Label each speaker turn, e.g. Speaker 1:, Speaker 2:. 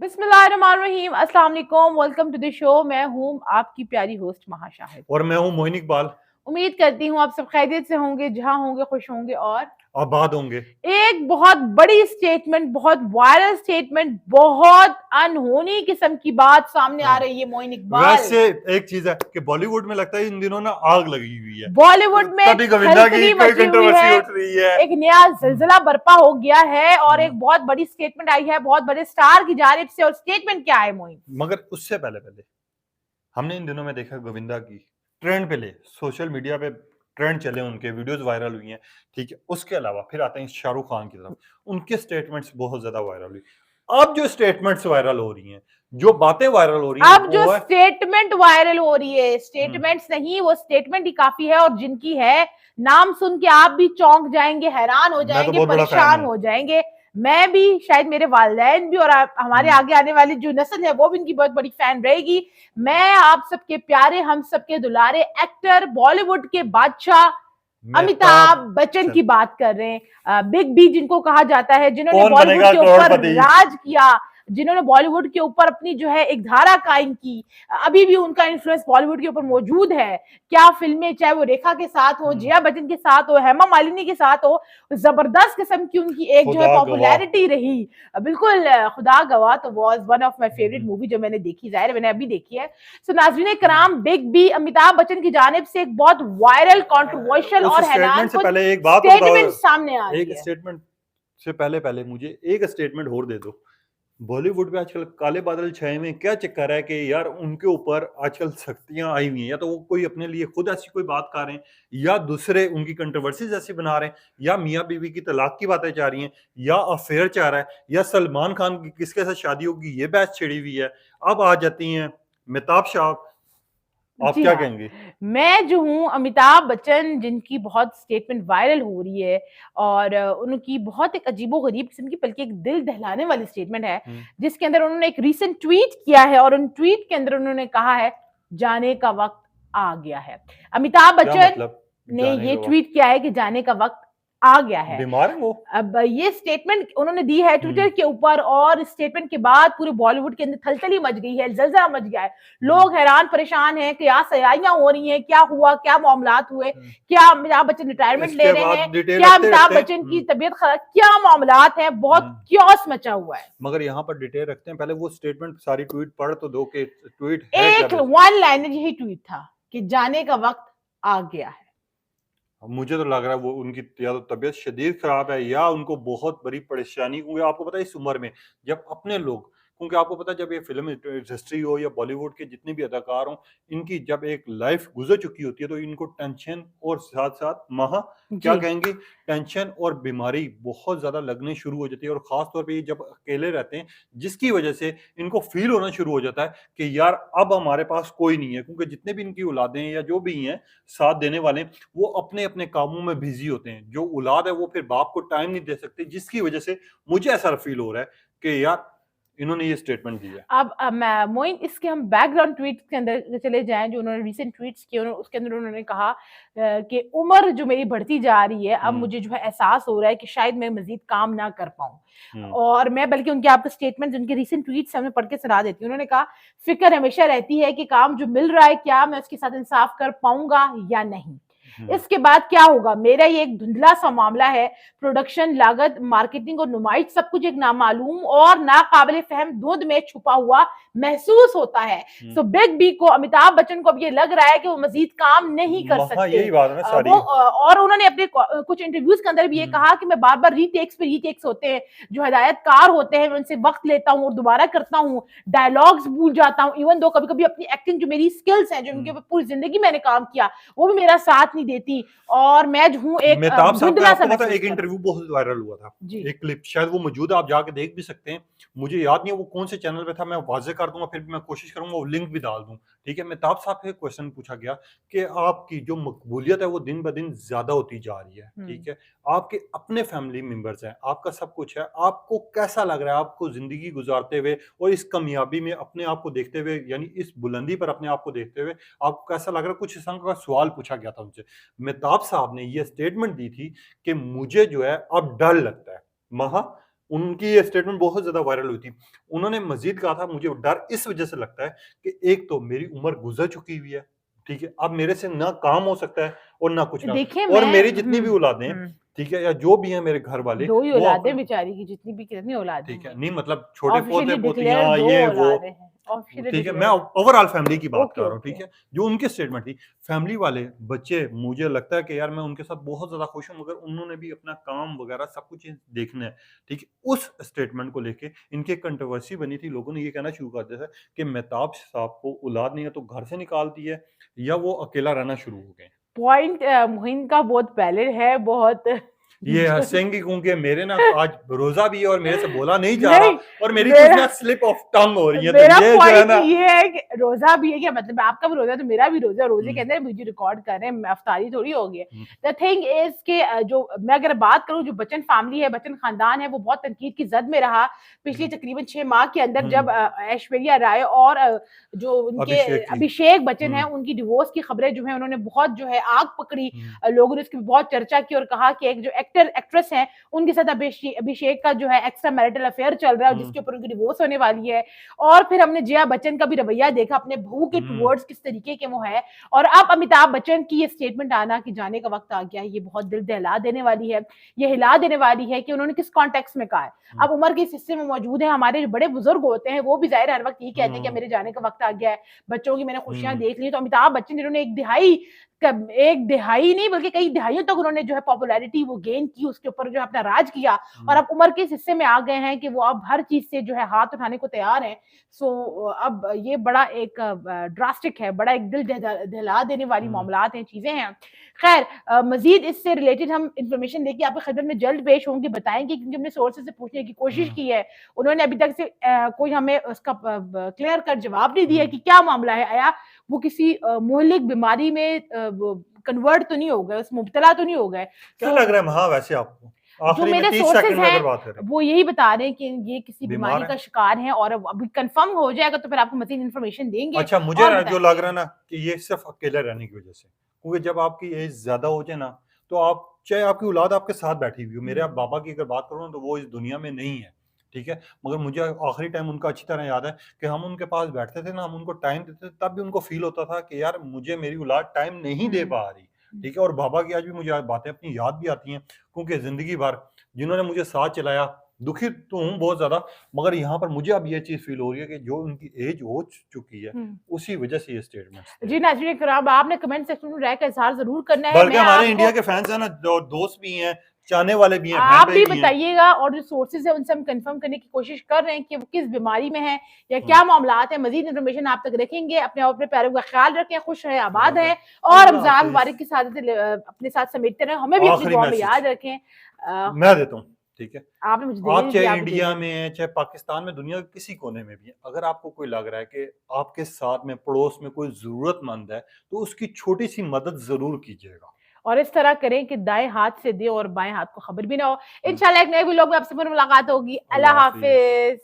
Speaker 1: बिस्मिल्लाहिर्रहमानिर्रहीम, अस्सलाम वालेकुम। Welcome to the show. मैं हूँ आपकी प्यारी होस्ट महा शाहिद।
Speaker 2: और मैं हूं मोइन इकबाल।
Speaker 1: उम्मीद करती हूँ आप सब खैरियत से होंगे, जहाँ होंगे खुश होंगे। और
Speaker 2: आबाद होंगे।
Speaker 1: एक बहुत बड़ी स्टेटमेंट, बहुत वायरल स्टेटमेंट, बहुत अनहोनी किस्म की बात सामने आ
Speaker 2: हाँ,
Speaker 1: रही है मोइन इकबाल।
Speaker 2: वैसे एक चीज है कि बॉलीवुड में लगता है इन दिनों ना आग लगी हुई है।
Speaker 1: बॉलीवुड में
Speaker 2: कभी गोविंदा की
Speaker 1: खलबली
Speaker 2: कोई
Speaker 1: मची हुई
Speaker 2: कंट्रोवर्सी
Speaker 1: है,
Speaker 2: उठ रही है।
Speaker 1: एक नया जिलजिला बर्पा हो गया है और
Speaker 2: हम्म,
Speaker 1: एक बहुत बड़ी स्टेटमेंट आई है बहुत बड़े स्टार की जानिब से। और स्टेटमेंट क्या है मोइन?
Speaker 2: मगर उससे पहले पहले हमने इन दिनों में देखा गोविंदा की ट्रेंड पे ले सोशल मीडिया पे ट्रेंड चले, उनके वीडियोस वायरल हुई हैं। ठीक है, उसके अलावा फिर आते हैं शाहरुख खान की तरफ। उनके स्टेटमेंट्स बहुत ज्यादा वायरल हुई। अब जो स्टेटमेंट्स वायरल हो रही हैं, जो बातें वायरल हो रही हैं
Speaker 1: अब जो
Speaker 2: वो है।
Speaker 1: स्टेटमेंट वायरल हो रही है,
Speaker 2: हम्म,
Speaker 1: स्टेटमेंट्स नहीं, वो स्टेटमेंट ही काफी है। और जिनकी है, नाम सुन के आप भी चौंक जाएंगे, हैरान हो
Speaker 2: मैं तो
Speaker 1: जाएंगे,
Speaker 2: बहुत बड़ा फैन
Speaker 1: परेशान
Speaker 2: हूँ।
Speaker 1: हो जाएंगे। मैं भी, शायद मेरे वालिदैन भी, और हमारे
Speaker 2: हम्म,
Speaker 1: आगे आने वाली जो नस्ल है वो भी इनकी बहुत बड़ी फैन रहेगी। मैं आप सबके प्यारे, हम सबके दुलारे एक्टर, बॉलीवुड के बादशाह अमिताभ
Speaker 2: मेहताब
Speaker 1: बच्चन
Speaker 2: बच्चन
Speaker 1: की बात कर रहे हैं। बिग बी जिनको कहा जाता है, जिन्होंने
Speaker 2: कौन
Speaker 1: बॉलीवुड
Speaker 2: बनेगा
Speaker 1: के ऊपर
Speaker 2: करोड़पति।
Speaker 1: राज किया, जिन्होंने बॉलीवुड के ऊपर अपनी जो है एक धारा कायम की। अभी भी उनका इन्फ्लुएंस बॉलीवुड के ऊपर मौजूद है। क्या फिल्में, चाहे वो रेखा के साथ हो,
Speaker 2: हम्म,
Speaker 1: जया बच्चन के साथ हो, हेमा मालिनी के साथ हो, जबरदस्त किस्म की उनकी एक जो है
Speaker 2: खुदा गवाह।
Speaker 1: पॉपुलैरिटी रही। बिल्कुल, खुदा गवाह तो was one of my favourite
Speaker 2: hmm,
Speaker 1: movie, जो मैंने देखी, जाहिर है मैंने अभी देखी है। सो नाज़रीन कराम, बिग बी अमिताभ बच्चन की जानिब से एक बहुत वायरल, कंट्रोवर्शियल
Speaker 2: उस
Speaker 1: और हैरान
Speaker 2: स्टेटमेंट से
Speaker 1: कुछ
Speaker 2: पहले एक बात तो बताओ।
Speaker 1: स्टेटमेंट सामने आ रही
Speaker 2: एक
Speaker 1: है।
Speaker 2: स्टेटमेंट से पहले पहले मुझे एक स्टेटमेंट और दे दो। बॉलीवुड पे आजकल काले बादल छाए हुए हैं, क्या चक्कर है कि यार उनके ऊपर आजकल सख्तियां आई हुई हैं, या तो वो कोई अपने लिए खुद ऐसी कोई बात कर रहे हैं, या दूसरे उनकी कंट्रोवर्सीज ऐसी बना रहे हैं, या मियाँ बीवी की तलाक की बातें चाह रही हैं, या अफेयर चाह रहा है, या सलमान खान की किसके साथ शादी होगी ये बहस छिड़ी हुई है। अब आ जाती हैं मेहताब साहब, आप
Speaker 1: जी
Speaker 2: क्या
Speaker 1: हाँ,
Speaker 2: कहेंगे?
Speaker 1: मैं जो हूँ अमिताभ बच्चन, जिनकी बहुत स्टेटमेंट वायरल हो रही है, और उनकी बहुत एक अजीबो-गरीब किस्म की, बल्कि एक दिल दहलाने वाली स्टेटमेंट है,
Speaker 2: हम्म,
Speaker 1: जिसके अंदर उन्होंने एक रीसेंट ट्वीट किया है और उन ट्वीट के अंदर उन्होंने कहा है, जाने का वक़्त आ गया है। अमिताभ
Speaker 2: क्या
Speaker 1: बच्चन
Speaker 2: मतलब
Speaker 1: ने
Speaker 2: जाने
Speaker 1: ये
Speaker 2: का वक्त?
Speaker 1: ट्वीट किया है कि जाने का वक़्त आ गया है।
Speaker 2: बीमार है वो?
Speaker 1: अब ये स्टेटमेंट उन्होंने दी है
Speaker 2: हम्म,
Speaker 1: ट्विटर के ऊपर, और स्टेटमेंट के बाद पूरे बॉलीवुड के अंदर थलथली मच गई है, जलजला मच गया है।
Speaker 2: हम्म,
Speaker 1: लोग हैरान परेशान हैं कि यहाँ सगाइयां हो रही हैं, क्या हुआ, क्या मामलात हुए,
Speaker 2: हम्म।
Speaker 1: क्या अमिताभ बच्चन रिटायरमेंट ले
Speaker 2: इसके
Speaker 1: रहे
Speaker 2: बाद
Speaker 1: हैं,
Speaker 2: डिटेल
Speaker 1: क्या
Speaker 2: रखते
Speaker 1: अमिताभ
Speaker 2: रखते
Speaker 1: बच्चन की तबीयत खराब, क्या मामलात हैं, बहुत
Speaker 2: हम्म।
Speaker 1: क्योस मचा हुआ है।
Speaker 2: मगर यहाँ पर डिटेल रखते हैं, पहले वो स्टेटमेंट सारी ट्वीट पढ़ तो दो कि ट्वीट है क्या
Speaker 1: एक
Speaker 2: बेसिक।
Speaker 1: वन लाइनर यही ट्वीट था कि जाने का वक्त आ गया है।
Speaker 2: मुझे तो लग रहा है वो उनकी या तो तबीयत शदीद खराब है, या उनको बहुत बड़ी परेशानी, क्योंकि आपको पता है इस उम्र में जब अपने लोग, क्योंकि आपको पता है जब ये फिल्म इंडस्ट्री हो या बॉलीवुड के जितने भी अदाकार हों, इनकी जब एक लाइफ गुजर चुकी होती है तो इनको टेंशन और साथ साथ महा क्या
Speaker 1: जी।
Speaker 2: कहेंगे, टेंशन और बीमारी बहुत ज्यादा लगने शुरू हो जाती है। और खास तौर पे ये जब अकेले रहते हैं, जिसकी वजह से इनको फील होना शुरू हो जाता है कि यार अब हमारे पास कोई नहीं है, क्योंकि जितने भी इनकी औलादें हैं या जो भी हैं साथ देने वाले, वो अपने अपने कामों में बिजी होते हैं। जो औलाद है वो फिर बाप को टाइम नहीं दे सकते, जिसकी वजह से मुझे ऐसा फील हो रहा है कि यार इन्होंने ये स्टेटमेंट दिया है।
Speaker 1: अब मैं मोइन, इसके हम बैकग्राउंड ट्वीट के अंदर चले जाएं, जो उन्होंने रीसेंट ट्वीट्स किए, उसके अंदर उन्होंने कहा कि उम्र जो मेरी बढ़ती जा रही है, अब
Speaker 2: हम्म,
Speaker 1: मुझे जो है एहसास हो रहा है कि शायद मैं मजीद काम ना कर पाऊं।
Speaker 2: हम्म,
Speaker 1: और मैं बल्कि उनके आपके स्टेटमेंट, उनके रीसेंट ट्वीट्स हमें पढ़ के सुना देती हूँ। उन्होंने कहा, फिक्र हमेशा रहती है कि काम जो मिल रहा है, क्या मैं उसके साथ इंसाफ कर पाऊंगा या नहीं।
Speaker 2: हम्म,
Speaker 1: इसके बाद क्या होगा, मेरा ये एक धुंधला सा मामला है। प्रोडक्शन लागत, मार्केटिंग और नुमाइश, सब कुछ एक नामालूम और नाकाबिले फहम धुंध में छुपा हुआ महसूस होता है।
Speaker 2: हम्म।
Speaker 1: सो बिग बी को, अमिताभ बच्चन को अब ये लग रहा है कि वो मजीद काम नहीं कर
Speaker 2: वहाँ
Speaker 1: सकते।
Speaker 2: यही बात है ना सारी।
Speaker 1: और उन्होंने अपने कुछ इंटरव्यूज के अंदर भी ये
Speaker 2: हम्म,
Speaker 1: कहा कि मैं बार बार रीटेक्स पे रीटेक्स होते हैं, जो हदायतकार होते हैं मैं उनसे वक्त लेता हूँ और दोबारा करता हूँ, डायलॉग्स भूल जाता हूँ, इवन दो कभी कभी अपनी एक्टिंग, जो मेरी स्किल्स हैं, जो उनके
Speaker 2: हम्म।
Speaker 1: ऊपर पूरी जिंदगी मैंने काम किया, वो भी मेरा साथ नहीं देती, और मैं जो हूँ एक
Speaker 2: मेहताब साहब का
Speaker 1: धुंधला सा
Speaker 2: आपको पता है
Speaker 1: महसूस
Speaker 2: एक
Speaker 1: कर रहा हूँ।
Speaker 2: इंटरव्यू बहुत वायरल हुआ था,
Speaker 1: जी।
Speaker 2: एक क्लिप शायद वो मौजूद है, आप जाके देख भी सकते हैं। मुझे याद नहीं है वो कौन से चैनल पे था, मैं वाजे कर दूंगा, फिर भी मैं कोशिश करूंगा वो लिंक भी डाल दूं। ठीक है, मेहताब साहब से क्वेश्चन पूछा गया कि आपकी जो मकबूलियत है वो दिन ब दिन ज्यादा होती जा रही है,
Speaker 1: हम्म।
Speaker 2: ठीक है, आपके अपने फैमिली मेंबर्स हैं, आपका सब कुछ है, आपको कैसा लग रहा है आपको जिंदगी गुजारते हुए और इस कामयाबी में अपने आप को देखते हुए, यानी इस बुलंदी पर अपने आप को देखते हुए आपको कैसा लग रहा है, कुछ इस तरह का सवाल पूछा गया था उनसे। मेहताब साहब ने ये स्टेटमेंट दी थी कि मुझे जो है अब डर लगता है। महा उनकी ये स्टेटमेंट बहुत ज़्यादा वायरल हुई थी। उन्होंने मज़ीद कहा था, मुझे डर इस वज़ह से लगता है कि एक तो मेरी उम्र गुज़र चुकी हुई है, ठीक है? अब मेरे से ना काम हो सकता है और ना कुछ ना,
Speaker 1: देखिए
Speaker 2: और
Speaker 1: मैं
Speaker 2: मेरी जितनी भी औलादें हैं, ठीक है? या जो भी हैं मेरे घर वाले,
Speaker 1: 2 ही
Speaker 2: वो
Speaker 1: औलादें
Speaker 2: अपने,
Speaker 1: बेचारी की, जितनी भी कितनी औलादें
Speaker 2: ठीक है,
Speaker 1: हैं?
Speaker 2: नहीं मतलब छोटे
Speaker 1: ऑफिशियली डिक्लेयर्ड
Speaker 2: पोते-पोतियाँ
Speaker 1: 2
Speaker 2: ये वो,
Speaker 1: औलादें हैं, ऑफिशियली
Speaker 2: ठीक है, मैं
Speaker 1: डिक्लेयर्ड।
Speaker 2: ओवरऑल फैमिली की बात कर
Speaker 1: ओके,
Speaker 2: रहा हूँ, ठीक
Speaker 1: ओके।
Speaker 2: है? जो उनकी स्टेटमेंट थी, फैमिली वाले, बच्चे, मुझे लगता है कि यार मैं उनके साथ बहुत ज़्यादा खुश हूँ, मगर उन्होंने भी अपना काम वगैरह सब कुछ देखना है, ठीक है? उस स्टेटमेंट को लेके इनकी एक कंट्रोवर्सी बनी थी, लोगों ने ये कहना शुरू कर दिया था कि मेहताब साहब को औलाद नहीं है तो घर से निकाल दी है, या वो अकेला रहना शुरू हो गए हैं।
Speaker 1: पॉइंट मुहिन का बहुत वैलिड है, बहुत
Speaker 2: ये
Speaker 1: जो
Speaker 2: हँसेंगी क्योंकि मेरे ना आज रोज़ा भी है और मेरे से बोला नहीं जा रहा,
Speaker 1: नहीं,
Speaker 2: और मेरी कुछ
Speaker 1: मेरा
Speaker 2: ना स्लिप ऑफ टंग हो रही है, तो
Speaker 1: मेरा
Speaker 2: ये जो है
Speaker 1: पॉइंट
Speaker 2: ना,
Speaker 1: ये है कि रोजा भी है, क्या मतलब आपका भी रोजा है तो मेरा भी रोजा, रोजे के
Speaker 2: हुँ,
Speaker 1: अंदर वीडियो रिकॉर्ड कर रहे हैं, अफ्तारी थोड़ी हो गई है।
Speaker 2: हुँ,
Speaker 1: द थिंग इज कि जो मैं अगर बात करूं, जो बच्चन फैमिली है, बच्चन खानदान है, वो बहुत तनकीद की जद में रहा पिछली
Speaker 2: हुँ,
Speaker 1: तकरीबन 6 माह के अंदर,
Speaker 2: हुँ,
Speaker 1: जब ऐश्वर्या राय और जो उनके
Speaker 2: अभिषेक जी,
Speaker 1: अभिषेक बच्चन है,
Speaker 2: हुँ,
Speaker 1: उनकी डिवोर्स की खबरें जो है उन्होंने बहुत जो है आग पकड़ी।
Speaker 2: हुँ,
Speaker 1: लोगों ने उसकी बहुत चर्चा की और कहा कि एक जो एक्टर एक्ट्रेस है उनके साथ अभिषेक का जो है एक्स्ट्रा मैरिटल अफेयर चल रहा है,
Speaker 2: हुँ,
Speaker 1: जिसके ऊपर उनकी डिवोर्स होने वाली है। और फिर हमने जया बच्चन का भी रवैया देखा अपने बहू के
Speaker 2: हुँ,
Speaker 1: टुवर्ड्स, किस तरीके के वो है। और अब अमिताभ बच्चन की ये स्टेटमेंट आना कि जाने का वक्त आ गया है, ये बहुत दिल दहला देने वाली है, ये हिला देने वाली है कि उन्होंने किस कॉन्टेक्स्ट में कहा है।
Speaker 2: हुँ,
Speaker 1: अब उम्र के इस हिस्से में मौजूद है, हमारे जो बड़े बुजुर्ग होते हैं वो भी जाहिर है हर वक्त ये कहते हैं कि
Speaker 2: हुँ,
Speaker 1: मेरे जाने का वक्त आ गया है, बच्चों की मैंने खुशियां
Speaker 2: हुँ,
Speaker 1: देख ली। तो अमिताभ बच्चन जिन्होंने एक दिहाई नहीं बल्कि कई दिहाइयों तक उन्होंने जो है पॉपुलैरिटी वो गेन की, उसके ऊपर जो है अपना राज किया, और
Speaker 2: हुँ,
Speaker 1: अब उम्र के इस हिस्से में आ गए हैं कि वो अब हर चीज से जो है हाथ उठाने को तैयार हैं। सो अब ये बड़ा एक ड्रास्टिक है, बड़ा एक दिल दहला देने वाली
Speaker 2: हुँ,
Speaker 1: मामलात हैं, चीजें हैं। खैर, मजीद इससे रिलेटेड हम इंफॉर्मेशन लेके आपकी खिदमत में जल्द पेश होंगे, बताएंगे, क्योंकि हमने सोर्सेज से पूछने की कोशिश
Speaker 2: हुँ,
Speaker 1: की है। उन्होंने अभी तक से कोई हमें उसका क्लियर कर जवाब नहीं दिया
Speaker 2: हुँ।
Speaker 1: कि क्या मामला है, आया वो किसी मुहलिक बीमारी में कन्वर्ट तो नहीं हो गए, उसमें मुब्तला तो नहीं हो गए।
Speaker 2: क्या
Speaker 1: सो
Speaker 2: लग रहा है महा वैसे आपको?
Speaker 1: जो
Speaker 2: आखिरी में
Speaker 1: मेरे
Speaker 2: 30
Speaker 1: सोर्सेज
Speaker 2: सेकंड में
Speaker 1: हैं
Speaker 2: अगर बात करें,
Speaker 1: वो यही बता रहे हैं कि ये किसी
Speaker 2: बीमार
Speaker 1: बीमारी
Speaker 2: हैं?
Speaker 1: का शिकार हैं, और अब अभी कंफर्म हो जाएगा तो फिर आपको मज़ीद इन्फॉर्मेशन देंगे
Speaker 2: अच्छा, मुझे
Speaker 1: और
Speaker 2: ना जो लग
Speaker 1: बताएँगे।
Speaker 2: रहा है ना कि ये सिर्फ़ अकेले रहने की वज़ह से। क्योंकि जब आपकी एज ज़्यादा हो जाए ना, तो आप चाहे आपकी औलाद आपके साथ बैठी हुई हो, मेरे अब
Speaker 1: हुँ।
Speaker 2: बाबा की अगर बात करूँ ना तो वो इस दुनिया में नहीं है, ठीक है? मगर मुझे आखिरी टाइम उनका अच्छी तरह याद है कि हम उनके पास बैठते थे ना, हम उनको टाइम देते थे, तब भी उनको फ़ील होता था कि यार मुझे मेरी औलाद टाइम नहीं दे
Speaker 1: हुँ,
Speaker 2: पा रही,
Speaker 1: हुँ,
Speaker 2: ठीक है? और बाबा की आज भी मुझे बातें अपनी याद भी आती हैं, क्योंकि ज़िंदगी भर जिन्होंने मुझे साथ चलाया, दुखी तो हूँ बहुत ज़्यादा, मगर यहाँ पर मुझे अब ये चीज़ फ़ील हो रही है कि जो उनकी एज हो चुकी है,
Speaker 1: हुँ।
Speaker 2: उसी वजह से ये स्टेटमेंट्स दे
Speaker 1: जी,
Speaker 2: रहे हैं।
Speaker 1: नाज़रीन किराम, आपने कमेंट सेक्शन में राय का इज़हार ज़रूर करना है।
Speaker 2: बल्कि
Speaker 1: मैं
Speaker 2: हमारे
Speaker 1: आपको
Speaker 2: इंडिया के फैन्स हैं ना, जो दोस्त भी हैं, चाहने वाले भी हैं, बहन
Speaker 1: आप
Speaker 2: भाई
Speaker 1: भी
Speaker 2: भी हैं।
Speaker 1: बताइएगा, और जो सोर्सेज़ हैं उनसे हम कन्फर्म करने की कोशिश कर रहे हैं कि वो किस बीमारी में हैं या
Speaker 2: हुँ,
Speaker 1: क्या मामलात हैं। मज़ीद इन्फॉर्मेशन आप तक रखेंगे। अपने और अपने प्यारों का ख़्याल रखें, खुश रहें,
Speaker 2: खुदा
Speaker 1: आबाद
Speaker 2: हाफ़िज़।
Speaker 1: रहें, और
Speaker 2: अल्लाह
Speaker 1: रमज़ान
Speaker 2: हाफ़िज़।
Speaker 1: मुबारक की सादत अपने साथ समेटते रहें। हमें भी अपनी
Speaker 2: आखिरी
Speaker 1: दुआ में
Speaker 2: मैसेज
Speaker 1: याद रखें।
Speaker 2: मैं देता हूँ, ठीक है?
Speaker 1: आपने मुझे देने
Speaker 2: आप
Speaker 1: नहीं
Speaker 2: चाहे
Speaker 1: दिया, आप भी दे
Speaker 2: इंडिया
Speaker 1: दें।
Speaker 2: में हैं, चाहे पाकिस्तान में, दुनिया के किसी कोने में भी हैं, अगर आपको कोई लग रहा है कि आपके साथ में, पड़ोस में कोई ज़रूरतमंद है, तो उसकी छोटी-सी मदद ज़रूर कीजिएगा।
Speaker 1: और इस तरह करें कि दाएँ हाथ से दें और बाएँ हाथ को खबर भी ना हो।
Speaker 2: हुँ,
Speaker 1: इंशाल्लाह एक नए व्लॉग में आपसे फिर मुलाकात होगी।
Speaker 2: अल्लाह
Speaker 1: अल्लाह
Speaker 2: हाफ़िज़।
Speaker 1: हाफ़िज़।